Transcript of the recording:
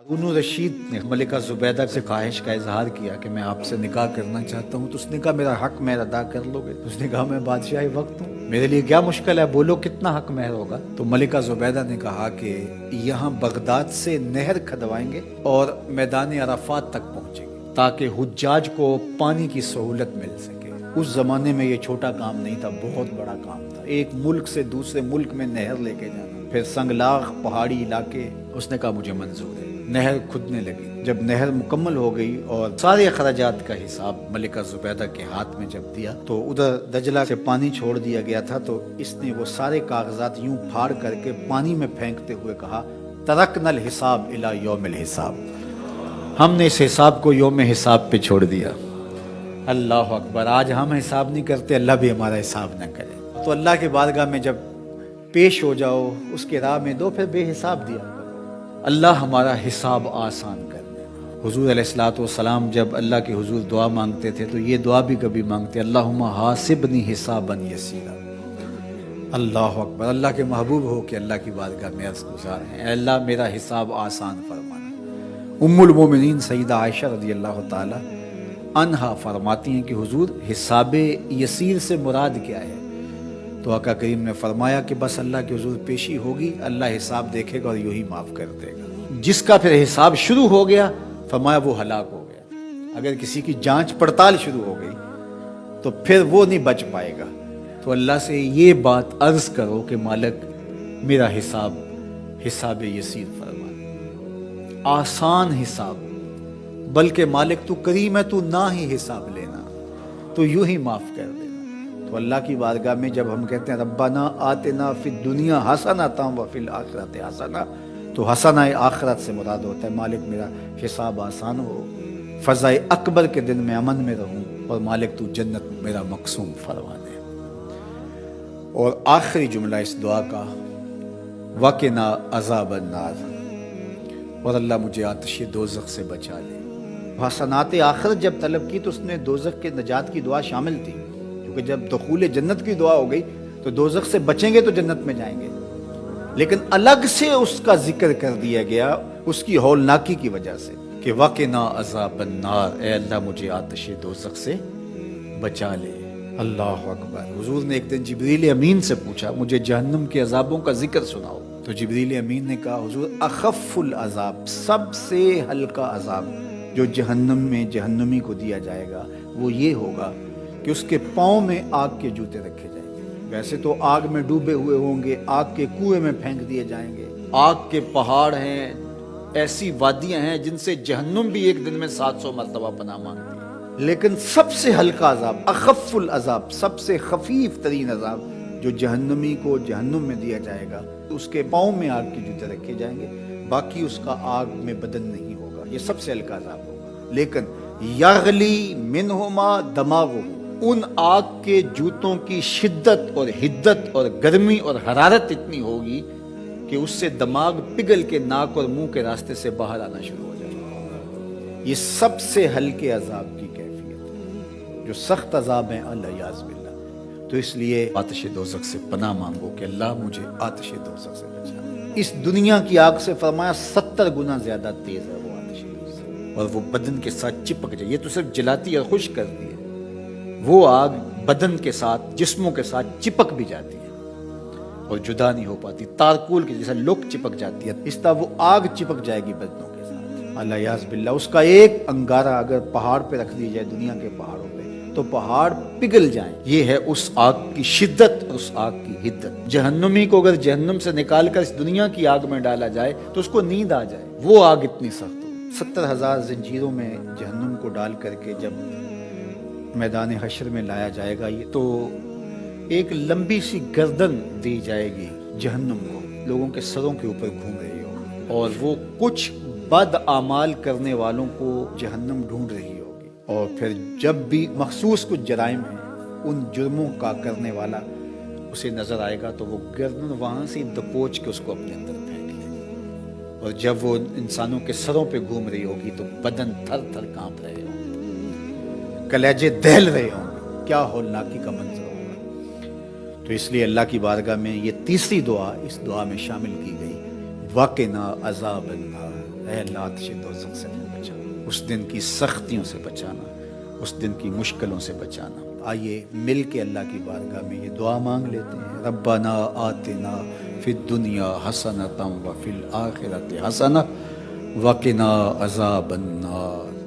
हारून रशीद نے मलिका ज़ुबैदा से ख्वाहिश का इजहार किया कि मैं आपसे निकाह करना चाहता हूँ। तो उसने कहा मेरा हक महर अदा कर लोगे? उसने कहा मैं बादशाह वक्त हूँ, मेरे लिए क्या मुश्किल है, बोलो कितना हक महर होगा। तो मलिका ज़ुबैदा ने कहा कि यहाँ बगदाद से नहर खदवाएंगे और मैदान अराफात तक पहुँचेंगे ताकि हुज्जाज को पानी की सहूलत मिल सके। उस जमाने में ये छोटा काम नहीं था, बहुत बड़ा काम था। एक मुल्क से दूसरे मुल्क में नहर लेके जाना, फिर संगलाग पहाड़ी इलाके। उसने कहा मुझे मंजूर है। नहर खुदने लगी। जब नहर मुकम्मल हो गई और सारे अखराजात का हिसाब मलिका ज़ुबैदा के हाथ में जब दिया तो उधर दजला से पानी छोड़ दिया गया था। तो इसने वो सारे कागजात यूं फाड़ करके पानी में फेंकते हुए कहा, तरकनल हिसाब इला यौमिल हिसाब, हमने इस हिसाब को यौम हिसाब पे छोड़ दिया। अल्लाह अकबर। आज हम हिसाब नहीं करते, अल्लाह भी हमारा हिसाब न करे। तो अल्लाह के बारगाह में जब पेश हो जाओ, उसके राह में दो, फिर बेहिसाब दिया करो। अल्लाह हमारा हिसाब आसान कर दे। हुजूर अलैहिस्सलातु वस्सलाम जब अल्लाह के हुजूर दुआ मांगते थे तो ये दुआ भी कभी मांगते, अल्लाहुम्मा हासिबनी हिसाबन यसीरा। अल्लाह अकबर। अल्लाह के महबूब हो कि अल्लाह की बारगाह में अर्ज़ गुज़ार हैं, अल्लाह मेरा हिसाब आसान फरमाना। उम्मुल मोमिनीन सईदा आयशा रज़ियल्लाहु ताला अन्हा फरमाती हैं कि हुजूर हिसाब यसीर से मुराद क्या है? तो आका करीम ने फरमाया कि बस अल्लाह के हुजूर पेशी होगी, अल्लाह हिसाब देखेगा और यूं ही माफ़ कर देगा। जिसका फिर हिसाब शुरू हो गया, फरमाया वो हलाक हो गया। अगर किसी की जांच पड़ताल शुरू हो गई तो फिर वो नहीं बच पाएगा। तो अल्लाह से ये बात अर्ज़ करो कि मालिक मेरा हिसाब यसीर फरमा, आसान हिसाब, बल्कि मालिक तू करीम है, तू ना ही हिसाब लेना, तो यूं ही माफ़ कर देना। तो अल्लाह की बारगाह में जब हम कहते हैं रब्बाना आतिना फिद दुनिया हसनता व फिल आखिरत हसना, तो हसना आखिरत से मुराद होता है मालिक मेरा हिसाब आसान हो, फ़ज़ाए अकबर के दिन में अमन में रहूं, और मालिक तू जन्नत मेरा मकसूम फरमा दे। और आखिरी जुमला इस दुआ का, वक़िना अज़ाबन नार, और अल्लाह मुझे आतिश दोज़ख से बचा ले। हसनात आखिरत जब तलब की तो उसने दोज़ख के नजात की दुआ शामिल थी, क्योंकि जब दुखूल जन्नत की दुआ हो गई तो दोज़ख से बचेंगे तो जन्नत में जाएंगे। लेकिन अलग से उसका जिक्र कर दिया गया उसकी हौलनाकी की वजह से कि वक़िना अज़ाबन नार, ए अल्लाह मुझे आतिश दोज़ख से बचा ले। अल्लाह अकबर। हुजूर ने एक दिन जिब्रील अमीन से पूछा, मुझे जहन्नम के अजाबों का जिक्र सुनाओ। तो जिब्रील अमीन ने कहा, हुजूर अखफ़ुल अज़ाब, सबसे हल्का अज़ाब जो जहन्नम में जहन्नमी को दिया जाएगा वो ये होगा कि उसके पाँव में आग के जूते रखे जाएंगे। वैसे तो आग में डूबे हुए होंगे, आग के कुएं में फेंक दिए जाएंगे, आग के पहाड़ हैं, ऐसी वादियां हैं जिनसे जहन्नुम भी एक दिन में 700 मरतबा पनाह मांगती है। लेकिन सबसे हल्का अजाब, अखफ़ुल अजाब, सबसे खफीफ तरीन अजाब जो जहन्नमी को जहन्नुम में दिया जाएगा, तो उसके पाँव में आग के जूते रखे जाएंगे, बाकी उसका आग में बदन नहीं होगा। ये सबसे हल्का अजाब होगा। लेकिन यगली मिनहुमा दमागुहु, उन आग के जूतों की शिद्दत और हिद्दत और गर्मी और हरारत इतनी होगी कि उससे दिमाग पिघल के नाक और मुंह के रास्ते से बाहर आना शुरू हो जाएगा। ये सबसे हल्के अजाब की कैफियत है। जो सख्त अजाब है अल्लाह याज़ बिल्लाह। तो इसलिए आतिश दोज़ख से पनाह मांगो कि अल्लाह मुझे आतिश दोज़ख से बचा। इस दुनिया की आग से फरमाया 70 गुना ज्यादा तेज है वो आतिश दोज़ख, और वो बदन के साथ चिपक जाए। ये तो सिर्फ जलाती और खुश करती है, वो आग बदन के साथ, जिस्मों के साथ चिपक भी जाती है और जुदा नहीं हो पाती। तारकुल के जैसा लुक चिपक जाती है, इस तरह वो आग चिपक जाएगी बदनों के साथ। अल्लाह याज़ बिल्लाह। उसका एक अंगारा अगर पहाड़ पे रख दी जाए, दुनिया के पहाड़ों पे, तो पहाड़ पिघल जाएं। ये है उस आग की शिद्दत और उस आग की हिद्दत। जहन्नुमी को अगर जहन्नुम से निकाल कर इस दुनिया की आग में डाला जाए तो उसको नींद आ जाए, वो आग इतनी सख्त हो। 70,000 जंजीरों में जहन्नुम को डाल करके जब मैदान हशर में लाया जाएगा, ये तो एक लंबी सी गर्दन दी जाएगी जहन्नुम को, लोगों के सरों के ऊपर घूम रही हो, और वो कुछ बद आमाल करने वालों को जहन्नुम ढूंढ रही होगी। और फिर जब भी मखसूस कुछ जराइम है, उन जुर्मों का करने वाला उसे नजर आएगा तो वो गर्दन वहां से दबोच के उसको अपने अंदर फेंक ले। और जब वो इंसानों के सरों पे घूम रही होगी तो बदन थर थर कांप रहे होंगे, कलेजे दहल रहे होंगे, क्या होलनाकी का मंजर होगा। तो इसलिए अल्लाह की बारगाह में ये तीसरी दुआ इस दुआ में शामिल की गई, وقنا عذاب النار، اے اللہ آتش دوزخ سے بچا، اس دن کی سختیوں سے بچانا، اس دن کی مشکلوں سے بچانا۔ آئیے مل کے اللہ کی بارگاہ میں یہ دعا مانگ لیتے ہیں، ربنا آتنا فی الدنیا حسنۃ وفی الآخرۃ حسنۃ وقنا عذاب النار۔